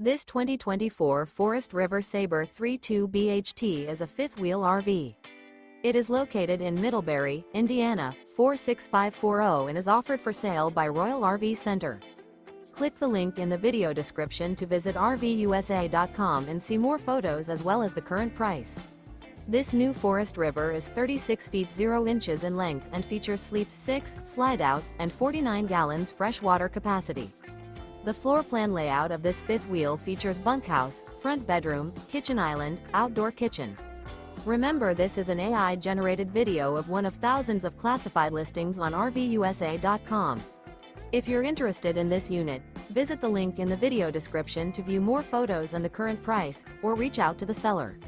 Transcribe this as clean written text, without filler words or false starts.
This 2024 Forest River Sabre 3.2 BHT is a fifth-wheel RV. It is located in Middlebury, Indiana, 46540 and is offered for sale by Royal RV Center. Click the link in the video description to visit RVUSA.com and see more photos as well as the current price. This new Forest River is 36 feet 0 inches in length and features sleeps 6, slide-out, and 49 gallons fresh water capacity. The floor plan layout of this fifth wheel features bunkhouse, front bedroom, kitchen island, outdoor kitchen. Remember, this is an AI-generated video of one of thousands of classified listings on RVUSA.com. If you're interested in this unit, visit the link in the video description to view more photos and the current price, or reach out to the seller.